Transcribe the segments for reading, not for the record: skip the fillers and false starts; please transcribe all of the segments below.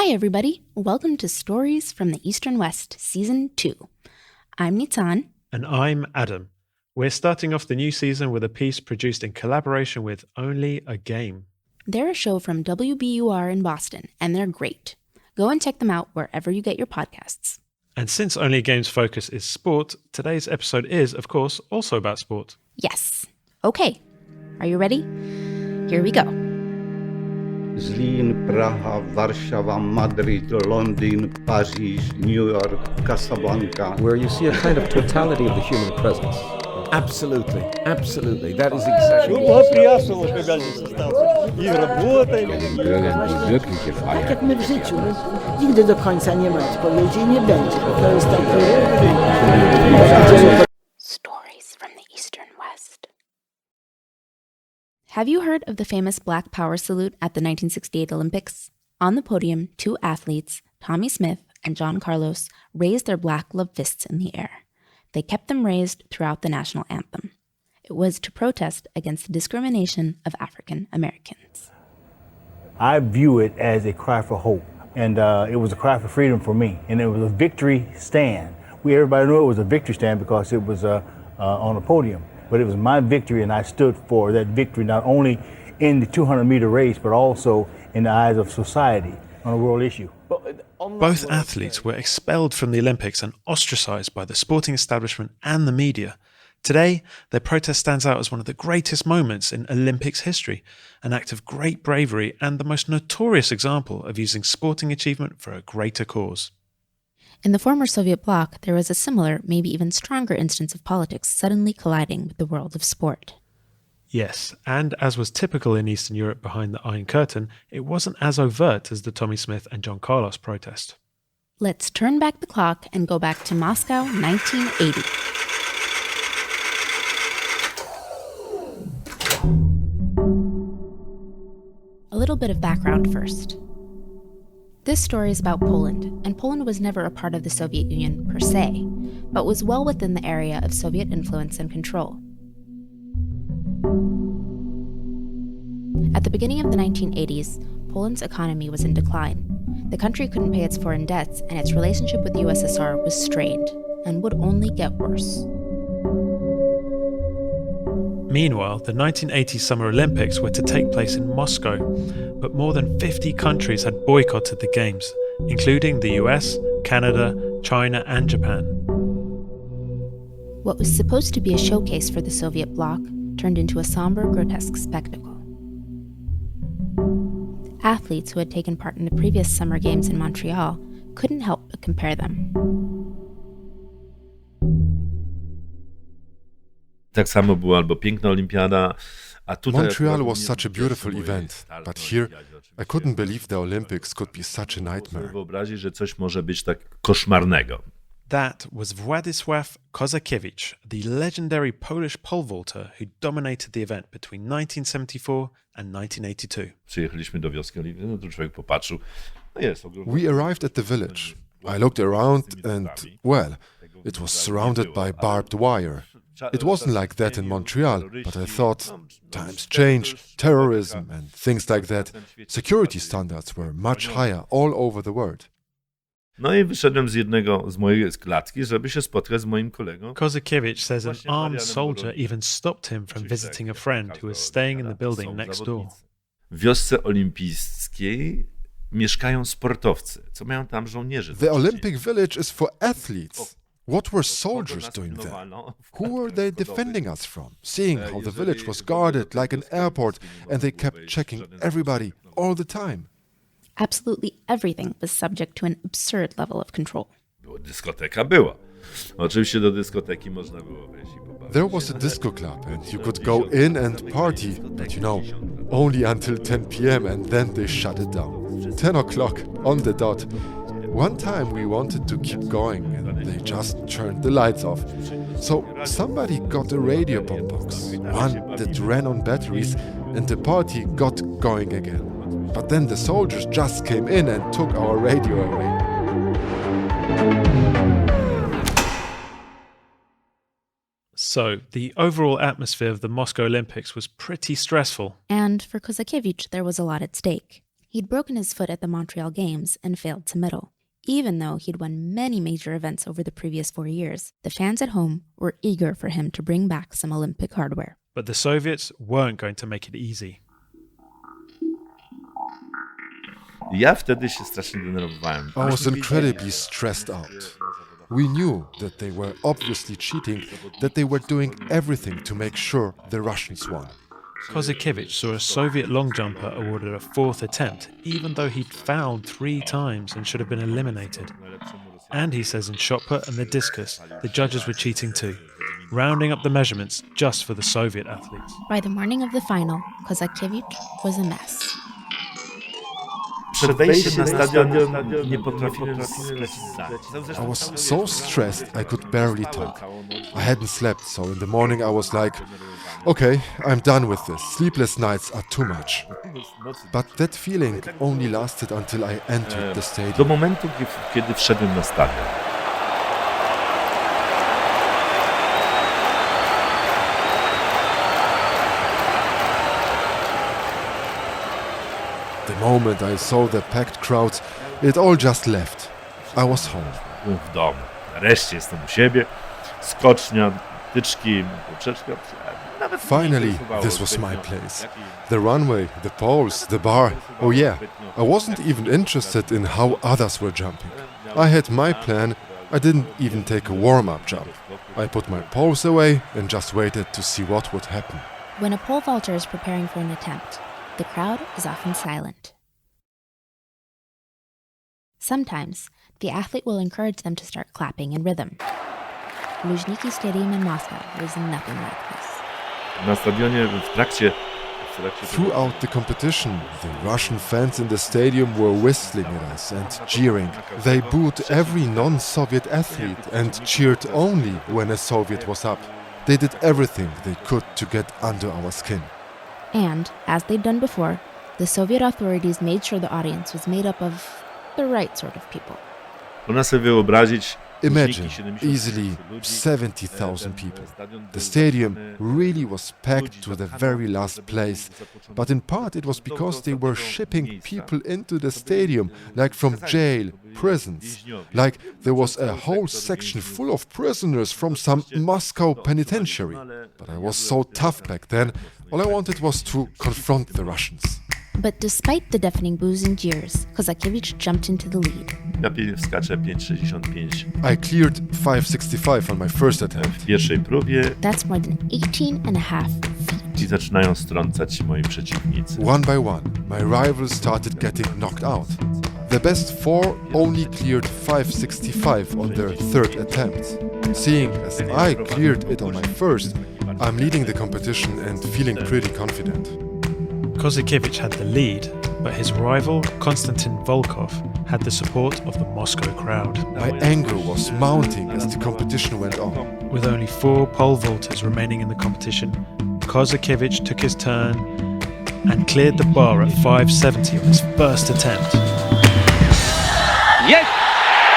Hi, everybody. Welcome to Stories from the Eastern West, Season 2. I'm Nitan. And I'm Adam. We're starting off the new season with a piece produced in collaboration with Only a Game. They're a show from WBUR in Boston, and they're great. Go and check them out wherever you get your podcasts. And since Only a Game's focus is sport, today's episode is, of course, also about sport. Yes. Okay. Are you ready? Here we go. Zlín, Praha, Warszawa, Madrid, London, Paris, New York, Casablanca. Where you see a kind of totality of the human presence. Absolutely, absolutely. That is exactly Tak jak my w życiu, nigdy do końca nie ma odpowiedzi i nie będzie. To jest takie... Stories from the Eastern West. Have you heard of the famous Black Power salute at the 1968 Olympics? On the podium, two athletes, Tommie Smith and John Carlos, raised their black gloved fists in the air. They kept them raised throughout the national anthem. It was to protest against the discrimination of African Americans. I view it as a cry for hope, and it was a cry for freedom for me, and it was a victory stand. Everybody knew it was a victory stand because it was on a podium, but it was my victory, and I stood for that victory not only in the 200-meter race, but also in the eyes of society on a world issue. Both athletes were expelled from the Olympics and ostracized by the sporting establishment and the media. Today, their protest stands out as one of the greatest moments in Olympics history, an act of great bravery and the most notorious example of using sporting achievement for a greater cause. In the former Soviet bloc, there was a similar, maybe even stronger instance of politics suddenly colliding with the world of sport. Yes, and as was typical in Eastern Europe behind the Iron Curtain, it wasn't as overt as the Tommie Smith and John Carlos protest. Let's turn back the clock and go back to Moscow, 1980. A little bit of background first. This story is about Poland, and Poland was never a part of the Soviet Union per se, but was well within the area of Soviet influence and control. At the beginning of the 1980s, Poland's economy was in decline. The country couldn't pay its foreign debts, and its relationship with the USSR was strained, and would only get worse. Meanwhile, the 1980 Summer Olympics were to take place in Moscow, but more than 50 countries had boycotted the Games, including the US, Canada, China, and Japan. What was supposed to be a showcase for the Soviet bloc turned into a somber, grotesque spectacle. Athletes who had taken part in the previous Summer Games in Montreal couldn't help but compare them. Tak samo była albo piękna olimpiada, a tutaj Montreal was such a beautiful event, but here I couldn't believe the Olympics could be such a nightmare. Wyobrazić, że coś może być tak koszmarnego. That was Władysław Kozakiewicz, the legendary Polish pole vaulter who dominated the event between 1974 and 1982. Przyjechaliśmy do wioski olimpijskiej, no to człowiek popatrzył, no jest ogromny. We arrived at the village. I looked around and, well, it was surrounded by barbed wire. It wasn't like that in Montreal, but I thought, times change, terrorism and things like that. Security standards were much higher all over the world. No i wyszedłem z mojej klatki, żeby się spotkać z moim kolegą. Kozakiewicz says an armed soldier even stopped him from visiting a friend who was staying in the building next door. W wiosce olimpijskiej mieszkają sportowcy. Co mają tam żołnierze? The Olympic Village is for athletes. What were soldiers doing there? Who were they defending us from? Seeing how the village was guarded like an airport and they kept checking everybody all the time. Absolutely everything was subject to an absurd level of control. Dyskoteka była. Oczywiście do dyskoteki można było wejść i pobawić. There was a disco club and you could go in and party, but only until 10 p.m. and then they shut it down. 10 o'clock on the dot. One time we wanted to keep going and they just turned the lights off. So somebody got a radio bomb box, one that ran on batteries, and the party got going again. But then the soldiers just came in and took our radio away. So, the overall atmosphere of the Moscow Olympics was pretty stressful. And for Kozakiewicz, there was a lot at stake. He'd broken his foot at the Montreal Games and failed to medal. Even though he'd won many major events over the previous 4 years, the fans at home were eager for him to bring back some Olympic hardware. But the Soviets weren't going to make it easy. Ja wtedy się strasznie denerwowałem. I was incredibly stressed out. We knew that they were obviously cheating, that they were doing everything to make sure the Russians won. Kozakiewicz saw a Soviet long jumper awarded a 4th attempt, even though he'd fouled 3 times and should have been eliminated. And he says in shot put and the discus, the judges were cheating too, rounding up the measurements just for the Soviet athletes. By the morning of the final, Kozakiewicz was a mess. Przed wejściem na stadion nie potrafiłem sklecić zdania. I was so stressed I could barely talk. I hadn't slept, so in the morning I was like, okay, I'm done with this. Sleepless nights are too much. But that feeling only lasted until I entered the Do stadium. momentu, kiedy wszedłem na stadion. The moment I saw the packed crowds, it all just left. I was home. Byłem w domu. Nareszcie jestem u siebie. Skocznia, tyczki, poprzeczka. Nawet Finally, this was my place. The runway, the poles, the bar. Oh yeah, I wasn't even interested in how others were jumping. I had my plan. I didn't even take a warm-up jump. I put my poles away and just waited to see what would happen. When a pole vaulter is preparing for an attempt, the crowd is often silent. Sometimes, the athlete will encourage them to start clapping in rhythm. Luzhniki Stadium in Moscow was nothing like this. Na stadionie w trakcie Throughout the competition, the Russian fans in the stadium were whistling at us and jeering. They booed every non-Soviet athlete and cheered only when a Soviet was up. They did everything they could to get under our skin. And, as they'd done before, the Soviet authorities made sure the audience was made up of the right sort of people. Można sobie wyobrazić, Imagine easily 70,000 people. The stadium really was packed to the very last place, but in part it was because they were shipping people into the stadium, like from jail, prisons. Like there was a whole section full of prisoners from some Moscow penitentiary. But I was so tough back then, all I wanted was to confront the Russians. But despite the deafening boos and jeers, Kozakiewicz jumped into the lead. Ja skaczę 5,65 I cleared 5.65 on my first attempt. w pierwszej próbie That's more than 18.5 feet. i zaczynają strącać moi przeciwnicy. One by one, my rivals started getting knocked out. The best 4 only cleared 5.65 on their third attempt. Seeing as I cleared it on my first, I'm leading the competition and feeling pretty confident. Kozakiewicz had the lead, but his rival, Konstantin Volkov, had the support of the Moscow crowd. My anger was mounting as the competition went on. With only 4 pole vaulters remaining in the competition, Kozakiewicz took his turn and cleared the bar at 5.70 on his first attempt. Jest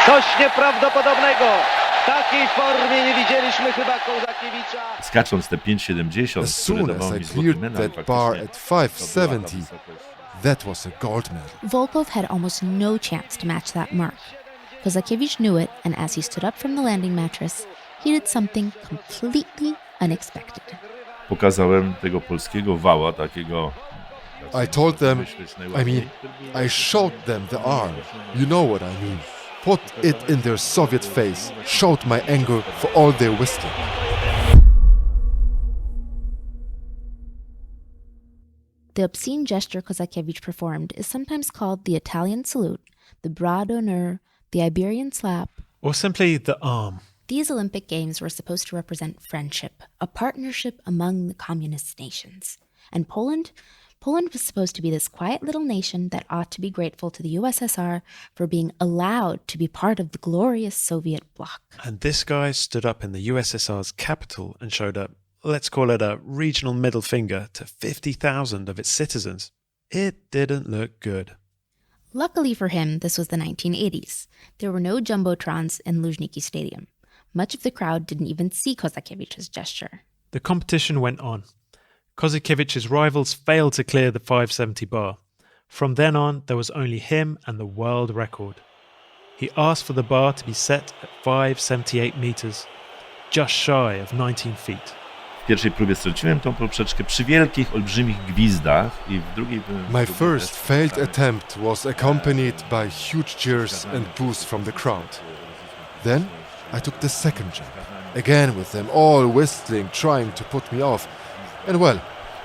coś nieprawdopodobnego. W takiej formie nie widzieliśmy chyba Kozakiewicza. Skacząc te 5,70, As soon as I cleared that bar at 5.70, that was a gold medal. Volkov had almost no chance to match that mark. Kozakiewicz knew it, and as he stood up from the landing mattress, he did something completely unexpected. Pokazałem tego polskiego wała, takiego... I told them, I showed them the arm. You know what I mean. Put it in their Soviet face, showed my anger for all their whistling. The obscene gesture Kozakiewicz performed is sometimes called the Italian salute, the bras d'honneur, the Iberian slap, Or simply the arm. These Olympic Games were supposed to represent friendship, a partnership among the communist nations. And Poland was supposed to be this quiet little nation that ought to be grateful to the USSR for being allowed to be part of the glorious Soviet bloc. And this guy stood up in the USSR's capital and showed up, let's call it a regional middle finger to 50,000 of its citizens. It didn't look good. Luckily for him, this was the 1980s. There were no jumbotrons in Luzhniki Stadium. Much of the crowd didn't even see Kozakiewicz's gesture. The competition went on. Kozakiewicz's rivals failed to clear the 570 bar. From then on, there was only him and the world record. He asked for the bar to be set at 578 meters, just shy of 19 feet. W pierwszej próbie straciłem tą poprzeczkę przy wielkich, olbrzymich gwizdach i w drugiej... My first failed attempt was accompanied by huge cheers and boos from the crowd. Then I took the second jump, again with them all whistling, trying to put me off. And well,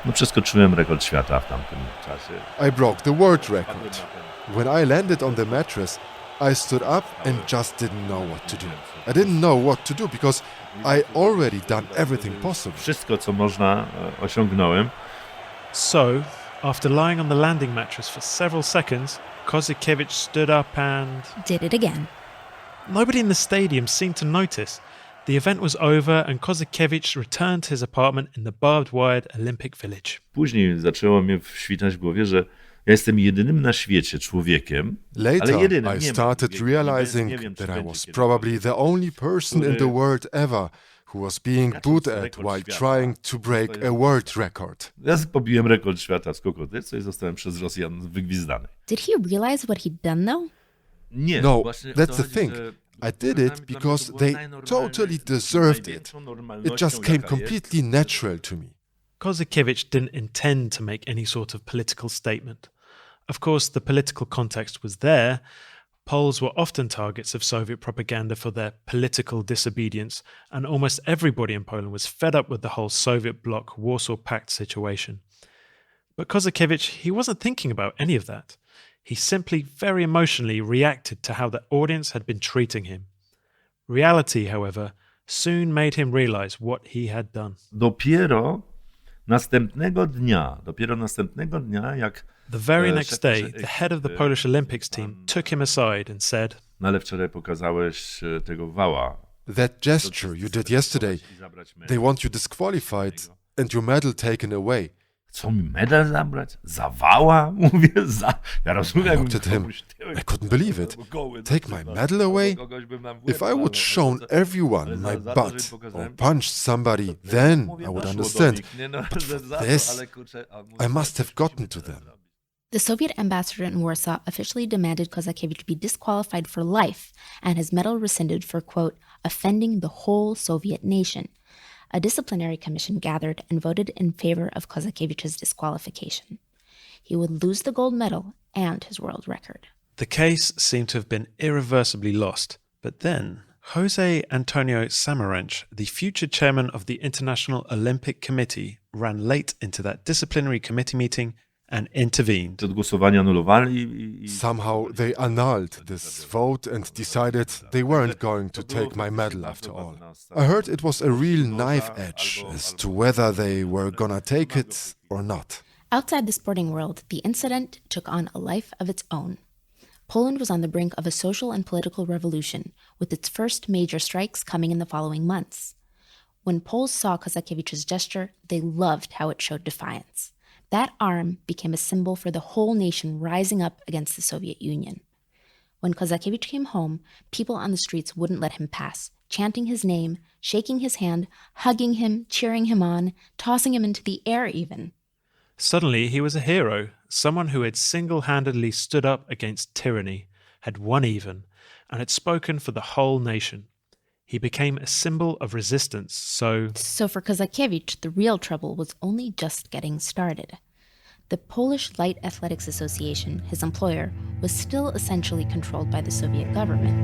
No przeskoczyłem rekord świata w tamtym czasie. I broke the world record. When I landed on the mattress, I stood up and just didn't know what to do. I didn't know what to do because I already done everything possible. Wszystko, co można, osiągnąłem. So, after lying on the landing mattress for several seconds, Kozakiewicz stood up and... Did it again. Nobody in the stadium seemed to notice. The event was over and Kozakiewicz returned to his apartment in the barbed-wired Olympic Village. Później zaczęło mnie świtać w głowie, że ja jestem jedynym na świecie człowiekiem, ale Later, jedynym. I started realizing that I was probably the only person in the world ever who was being booed at while trying to break a world record. Ja pobiłem rekord świata w skoku ortystycznym i zostałem przez Rosjan wygwizdany. Did he realize what he'd done, though? Nie, No, właśnie o that's to the chodzi, thing. że I did it because they totally deserved it. It just came completely natural to me. Kozakiewicz didn't intend to make any sort of political statement. Of course, the political context was there. Poles were often targets of Soviet propaganda for their political disobedience, and almost everybody in Poland was fed up with the whole Soviet bloc Warsaw Pact situation. But Kozakiewicz, he wasn't thinking about any of that. He simply very emotionally reacted to how the audience had been treating him. Reality, however, soon made him realize what he had done. Dopiero następnego dnia, jak The very next day, the head of the Polish Olympics team took him aside and said, no ale wczoraj pokazałeś tego wała. That gesture you did yesterday, they want you disqualified and your medal taken away. Co mi medal zabrać? Za wała? Mówię, Ja rozumiem. I looked at him. I couldn't believe it. Take my medal away? If I would shown everyone my butt or punched somebody, then I would understand. But for this, I must have gotten to them. The Soviet ambassador in Warsaw officially demanded Kozakiewicz be disqualified for life and his medal rescinded for, quote, offending the whole Soviet nation. A disciplinary commission gathered and voted in favor of Kozakiewicz's disqualification. He would lose the gold medal and his world record. The case seemed to have been irreversibly lost, but then Jose Antonio Samaranch, the future chairman of the International Olympic Committee, ran late into that disciplinary committee meeting and intervened. Przed głosowania anulowali i... Somehow they annulled this vote and decided they weren't going to take my medal after all. I heard it was a real knife edge as to whether they were gonna take it or not. Outside the sporting world, the incident took on a life of its own. Poland was on the brink of a social and political revolution, with its first major strikes coming in the following months. When Poles saw Kozakiewicz's gesture, they loved how it showed defiance. That arm became a symbol for the whole nation rising up against the Soviet Union. When Kozakiewicz came home, people on the streets wouldn't let him pass, chanting his name, shaking his hand, hugging him, cheering him on, tossing him into the air even. Suddenly he was a hero, someone who had single-handedly stood up against tyranny, had won even, and had spoken for the whole nation. He became a symbol of resistance, So for Kozakiewicz, the real trouble was only just getting started. The Polish Light Athletics Association, his employer, was still essentially controlled by the Soviet government.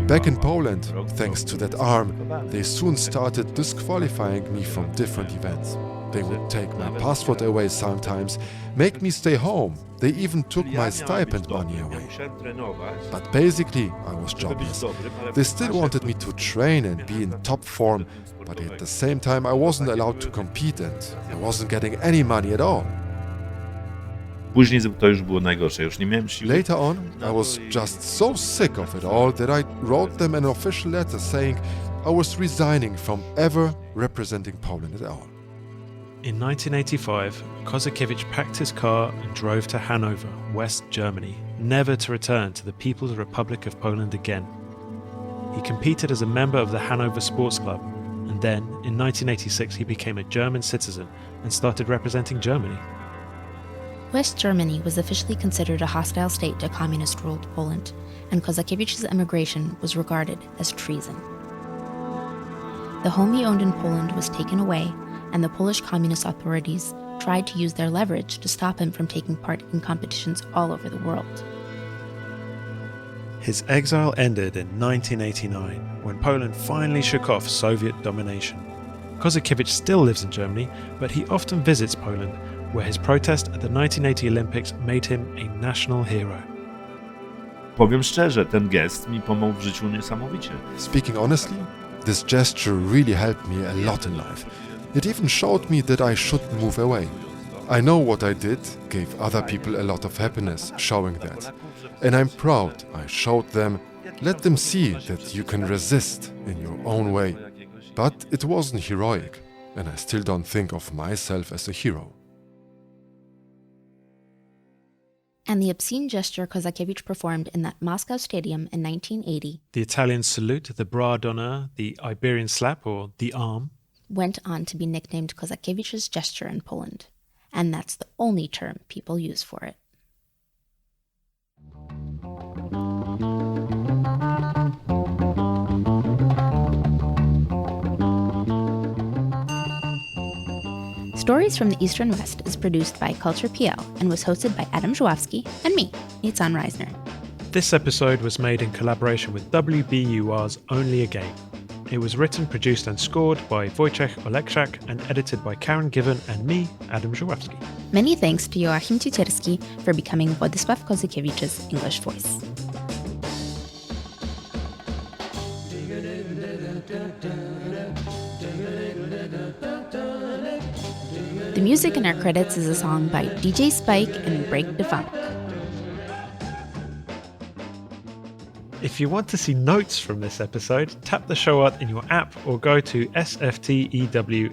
Back in Poland, thanks to that arm, they soon started disqualifying me from different events. They would take my passport away sometimes, make me stay home. They even took my stipend money away. But basically, I was jobless. They still wanted me to train and be in top form, but at the same time I wasn't allowed to compete and I wasn't getting any money at all. Później to już było najgorsze, już nie miałem siły. Later on, I was just so sick of it all that I wrote them an official letter saying I was resigning from ever representing Poland at all. In 1985, Kozakiewicz packed his car and drove to Hanover, West Germany, never to return to the People's Republic of Poland again. He competed as a member of the Hanover Sports Club, and then, in 1986, he became a German citizen and started representing Germany. West Germany was officially considered a hostile state to communist-ruled Poland, and Kozakiewicz's emigration was regarded as treason. The home he owned in Poland was taken away, and the Polish communist authorities tried to use their leverage to stop him from taking part in competitions all over the world. His exile ended in 1989, when Poland finally shook off Soviet domination. Kozakiewicz still lives in Germany, but he often visits Poland, where his protest at the 1980 Olympics made him a national hero. Powiem szczerze, ten gest mi pomógł w życiu niesamowicie. Speaking honestly, this gesture really helped me a lot in life. It even showed me that I shouldn't move away. I know what I did gave other people a lot of happiness showing that. And I'm proud I showed them, let them see that you can resist in your own way. But it wasn't heroic, and I still don't think of myself as a hero. And the obscene gesture Kozakiewicz performed in that Moscow stadium in 1980, the Italian salute, the bras d'honneur, the Iberian slap or the arm, went on to be nicknamed Kozakiewicz's gesture in Poland. And that's the only term people use for it. Stories from the Eastern West is produced by Culture.pl and was hosted by Adam Żuławski and me, Nitzan Reisner. This episode was made in collaboration with WBUR's Only a Game. It was written, produced and scored by Wojciech Olekczak and edited by Karen Given and me, Adam Żuławski. Many thanks to Joachim Cicierski for becoming Władysław Kozakiewicz's English voice. The music in our credits is a song by DJ Spike and Break the Funk. If you want to see notes from this episode, tap the show art in your app or go to sftew.com.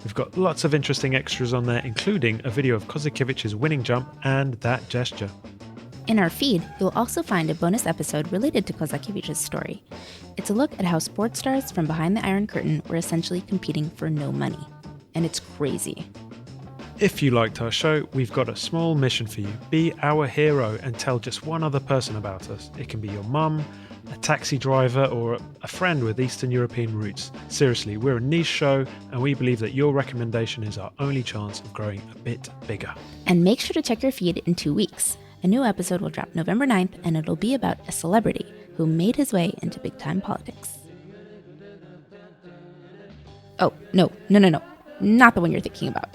We've got lots of interesting extras on there, including a video of Kozakiewicz's winning jump and that gesture. In our feed, you'll also find a bonus episode related to Kozakiewicz's story. It's a look at how sports stars from behind the Iron Curtain were essentially competing for no money. And it's crazy. If you liked our show, we've got a small mission for you. Be our hero and tell just one other person about us. It can be your mum, a taxi driver, or a friend with Eastern European roots. Seriously, we're a niche show, and we believe that your recommendation is our only chance of growing a bit bigger. And make sure to check your feed in 2 weeks. A new episode will drop November 9th, and it'll be about a celebrity who made his way into big-time politics. Oh, no. Not the one you're thinking about.